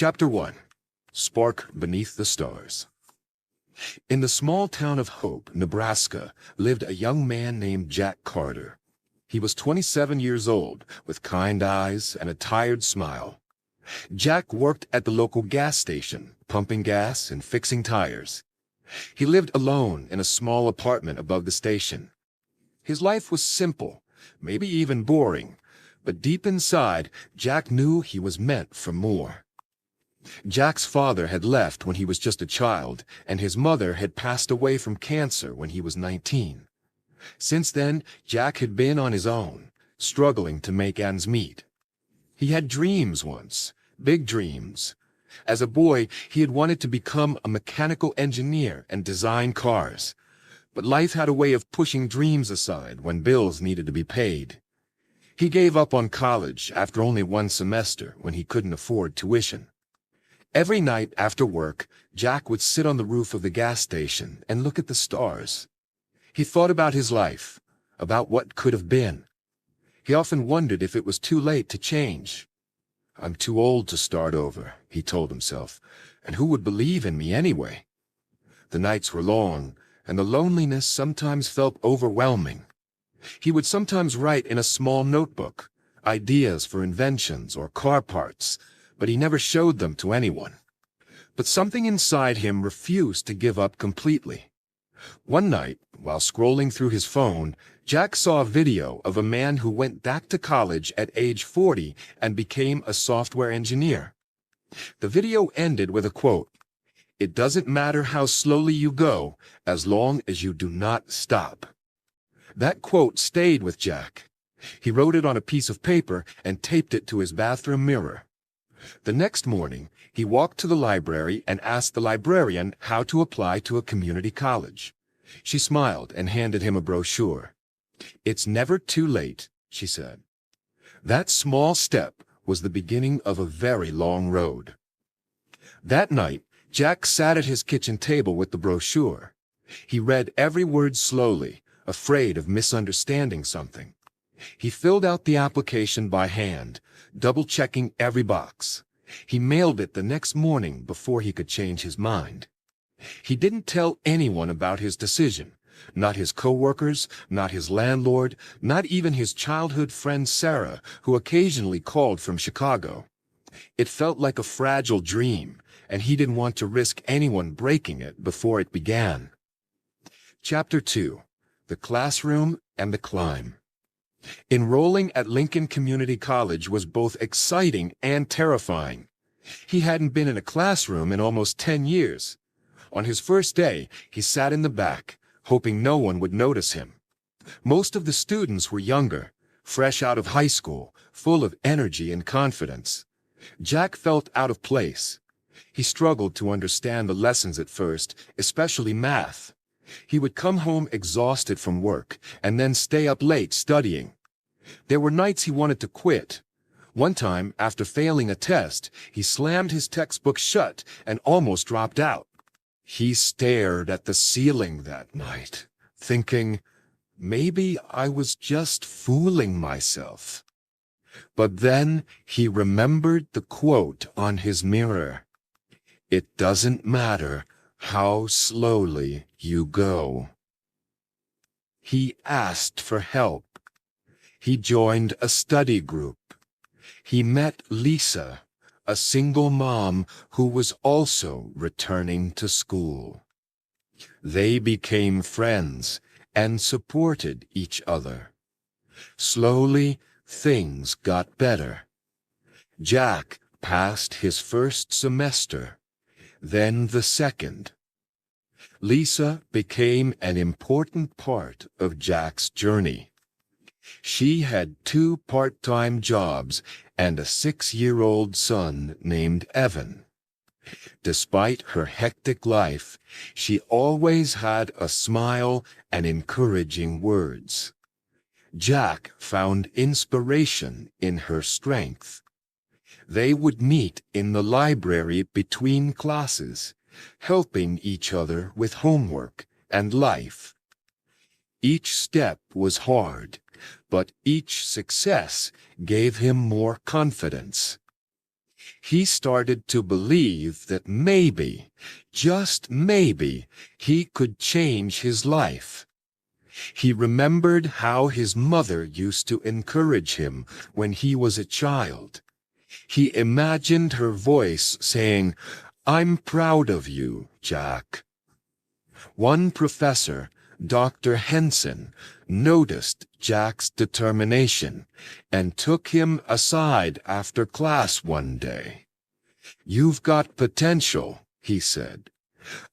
Chapter 1. Spark Beneath the Stars. In the small town of Hope, Nebraska, lived a young man named Jack Carter. He was 27 years old, with kind eyes and a tired smile. Jack worked at the local gas station, pumping gas and fixing tires. He lived alone in a small apartment above the station. His life was simple, maybe even boring, but deep inside, Jack knew he was meant for more. Jack's father had left when he was just a child, and his mother had passed away from cancer when he was 19. Since then, Jack had been on his own, struggling to make ends meet. He had dreams once, big dreams. As a boy, he had wanted to become a mechanical engineer and design cars. But life had a way of pushing dreams aside when bills needed to be paid. He gave up on college after only one semester when he couldn't afford tuition. Every night after work, Jack would sit on the roof of the gas station and look at the stars. He thought about his life, about what could have been. He often wondered if it was too late to change. "I'm too old to start over," he told himself, "and who would believe in me anyway?" The nights were long, and the loneliness sometimes felt overwhelming. He would sometimes write in a small notebook, ideas for inventions or car parts, but he never showed them to anyone. But something inside him refused to give up completely. One night, while scrolling through his phone, Jack saw a video of a man who went back to college at age 40 and became a software engineer. The video ended with a quote, "It doesn't matter how slowly you go, as long as you do not stop." That quote stayed with Jack. He wrote it on a piece of paper and taped it to his bathroom mirror. The next morning, he walked to the library and asked the librarian how to apply to a community college. She smiled and handed him a brochure. "It's never too late," she said. That small step was the beginning of a very long road. That night, Jack sat at his kitchen table with the brochure. He read every word slowly, afraid of misunderstanding something. He filled out the application by hand, double-checking every box. He mailed it the next morning before he could change his mind. He didn't tell anyone about his decision, not his coworkers, not his landlord, not even his childhood friend Sarah, who occasionally called from Chicago. It felt like a fragile dream, and he didn't want to risk anyone breaking it before it began. Chapter 2. The Classroom and the Climb. Enrolling at Lincoln Community College was both exciting and terrifying. He hadn't been in a classroom in almost 10 years. On his first day, he sat in the back, hoping no one would notice him. Most of the students were younger, fresh out of high school, full of energy and confidence. Jack felt out of place. He struggled to understand the lessons at first, especially math. He would come home exhausted from work and then stay up late studying. There were nights he wanted to quit. One time, after failing a test, he slammed his textbook shut and almost dropped out. He stared at the ceiling that night, thinking, maybe I was just fooling myself. But then he remembered the quote on his mirror. "It doesn't matter how slowly you go." He asked for help. He joined a study group. He met Lisa, a single mom who was also returning to school. They became friends and supported each other. Slowly, things got better. Jack passed his first semester, then the second. Lisa became an important part of Jack's journey. She had 2 part-time jobs and a 6-year-old son named Evan. Despite her hectic life, she always had a smile and encouraging words. Jack found inspiration in her strength. They would meet in the library between classes, helping each other with homework and life. Each step was hard, but each success gave him more confidence. he started to believe that maybe, just maybe, he could change his life. He remembered how his mother used to encourage him when he was a child. He imagined her voice saying, "I'm proud of you, Jack." One professor, Dr. Henson, noticed Jack's determination and took him aside after class one day. "You've got potential," he said.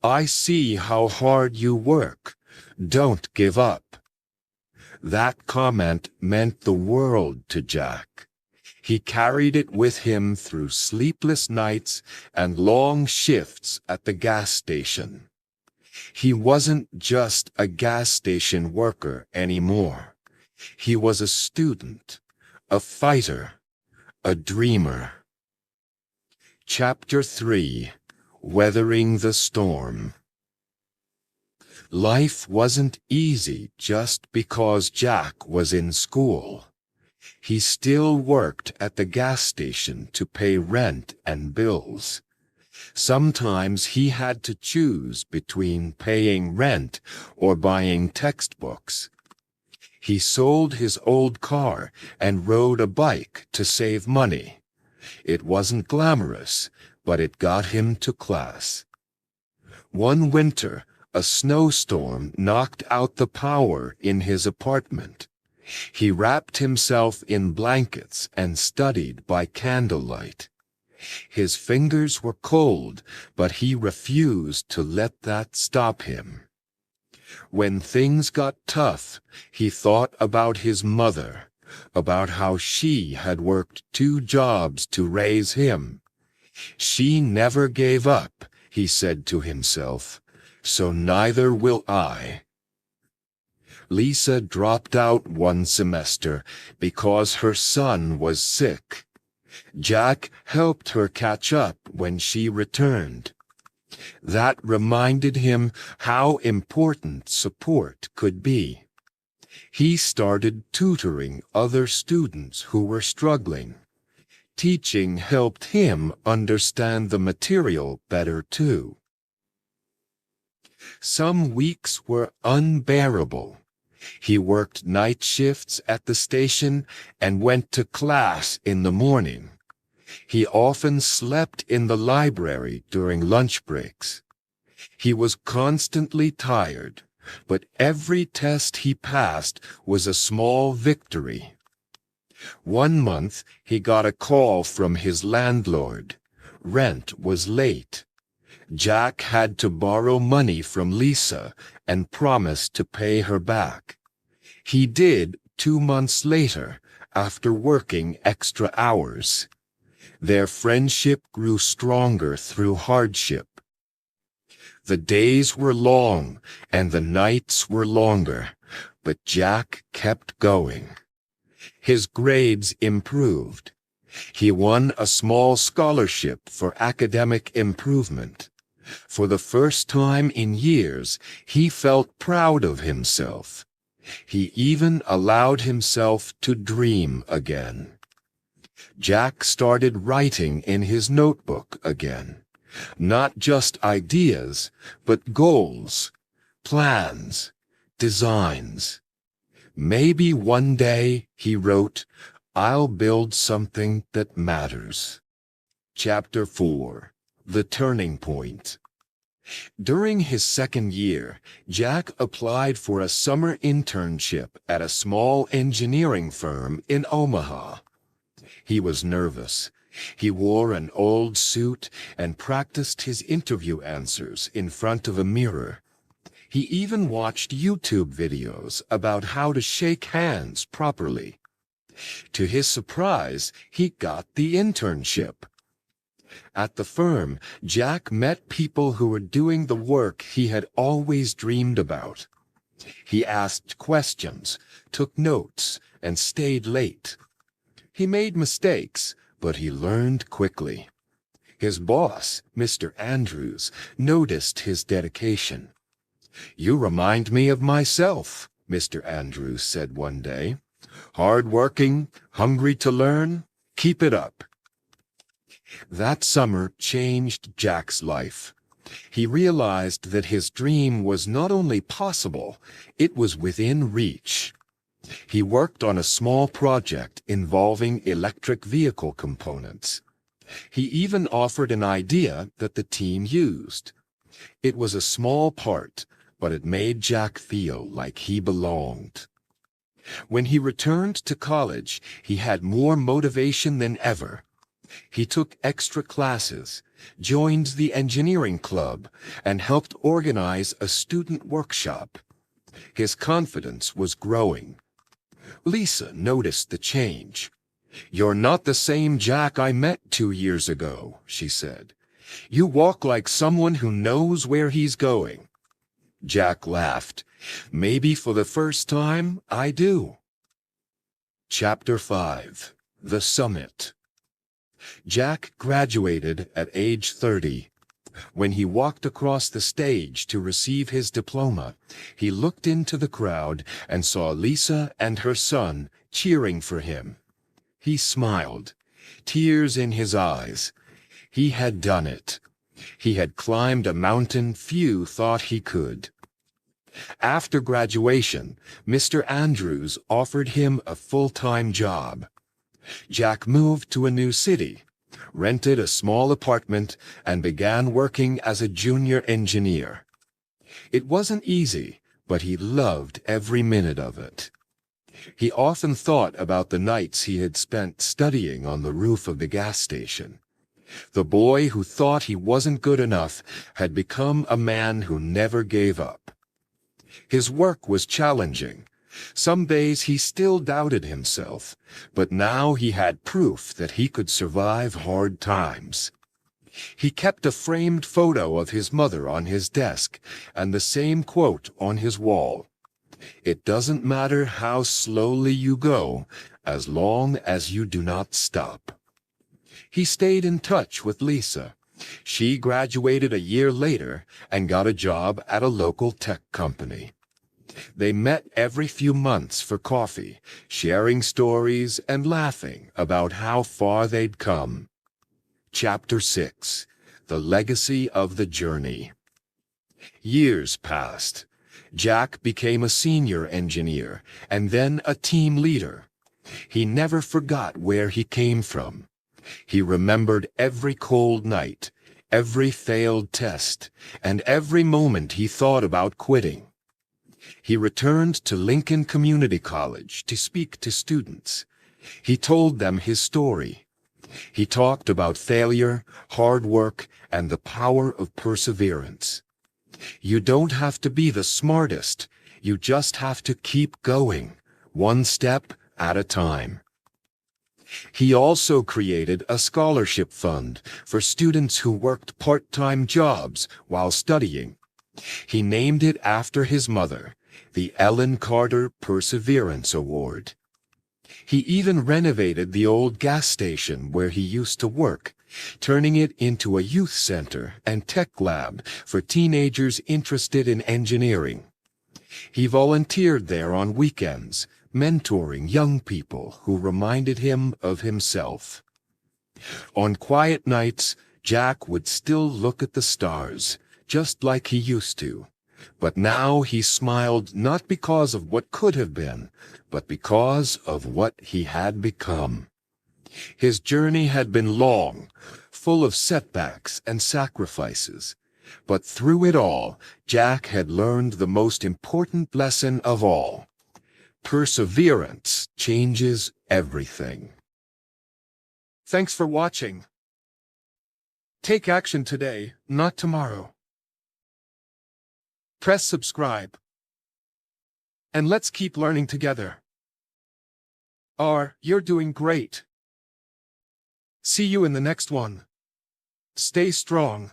"I see how hard you work. Don't give up." That comment meant the world to Jack. He carried it with him through sleepless nights and long shifts at the gas station. He wasn't just a gas station worker anymore. He was a student, a fighter, a dreamer. Chapter 3: Weathering the Storm. Life wasn't easy just because Jack was in school. He still worked at the gas station to pay rent and bills. Sometimes he had to choose between paying rent or buying textbooks. He sold his old car and rode a bike to save money. It wasn't glamorous, but it got him to class. One winter, a snowstorm knocked out the power in his apartment. He wrapped himself in blankets and studied by candlelight. His fingers were cold, but he refused to let that stop him. When things got tough, he thought about his mother, about how she had worked 2 jobs to raise him. "She never gave up," he said to himself, "so neither will I." Lisa dropped out one semester because her son was sick. Jack helped her catch up when she returned. That reminded him how important support could be. He started tutoring other students who were struggling. Teaching helped him understand the material better too. Some weeks were unbearable. He worked night shifts at the station and went to class in the morning. He often slept in the library during lunch breaks. He was constantly tired, but every test he passed was a small victory. One month, he got a call from his landlord. Rent was late. Jack had to borrow money from Lisa and promised to pay her back. He did 2 months later, after working extra hours. Their friendship grew stronger through hardship. The days were long and the nights were longer, but Jack kept going. His grades improved. He won a small scholarship for academic improvement. For the first time in years, he felt proud of himself. He even allowed himself to dream again. Jack started writing in his notebook again. Not just ideas, but goals, plans, designs. Maybe one day, he wrote, "I'll build something that matters." Chapter 4: The Turning Point. During his second year, Jack applied for a summer internship at a small engineering firm in Omaha. He was nervous. He wore an old suit and practiced his interview answers in front of a mirror. He even watched YouTube videos about how to shake hands properly. To his surprise, he got the internship. At the firm, Jack met people who were doing the work he had always dreamed about. He asked questions, took notes, and stayed late. He made mistakes, but he learned quickly. His boss, Mr. Andrews, noticed his dedication. "You remind me of myself," Mr. Andrews said one day. "Hard-working, hungry to learn, keep it up." That summer changed Jack's life. He realized that his dream was not only possible, it was within reach. He worked on a small project involving electric vehicle components. He even offered an idea that the team used. It was a small part, but it made Jack feel like he belonged. When he returned to college, he had more motivation than ever. He took extra classes, joined the engineering club, and helped organize a student workshop. His confidence was growing. Lisa noticed the change. "You're not the same Jack I met 2 years ago," she said. "You walk like someone who knows where he's going." Jack laughed. "Maybe for the first time, I do." Chapter 5. The Summit. Jack graduated at age 30. When he walked across the stage to receive his diploma, he looked into the crowd and saw Lisa and her son cheering for him. He smiled, tears in his eyes. He had done it. He had climbed a mountain few thought he could. After graduation, Mr. Andrews offered him a full-time job. Jack moved to a new city, rented a small apartment, and began working as a junior engineer. It wasn't easy, but he loved every minute of it. He often thought about the nights he had spent studying on the roof of the gas station. The boy who thought he wasn't good enough had become a man who never gave up. His work was challenging. Some days he still doubted himself, but now he had proof that he could survive hard times. He kept a framed photo of his mother on his desk and the same quote on his wall. "It doesn't matter how slowly you go, as long as you do not stop." He stayed in touch with Lisa. She graduated a year later and got a job at a local tech company. They met every few months for coffee, sharing stories and laughing about how far they'd come. Chapter 6. The Legacy of the Journey. Years passed. Jack became a senior engineer and then a team leader. He never forgot where he came from. He remembered every cold night, every failed test, and every moment he thought about quitting. He returned to Lincoln Community College to speak to students. He told them his story. He talked about failure, hard work, and the power of perseverance. You don't have to be the smartest. You just have to keep going, one step at a time. He also created a scholarship fund for students who worked part-time jobs while studying. He named it after his mother, the Ellen Carter Perseverance Award. He even renovated the old gas station where he used to work, turning it into a youth center and tech lab for teenagers interested in engineering. He volunteered there on weekends, mentoring young people who reminded him of himself. On quiet nights, Jack would still look at the stars, just like he used to. But now he smiled not because of what could have been, but because of what he had become. His journey had been long, full of setbacks and sacrifices. But through it all, Jack had learned the most important lesson of all. Perseverance changes everything. Thanks for watching. Take action today, not tomorrow. Press subscribe. And let's keep learning together. You're doing great. See you in the next one. Stay strong.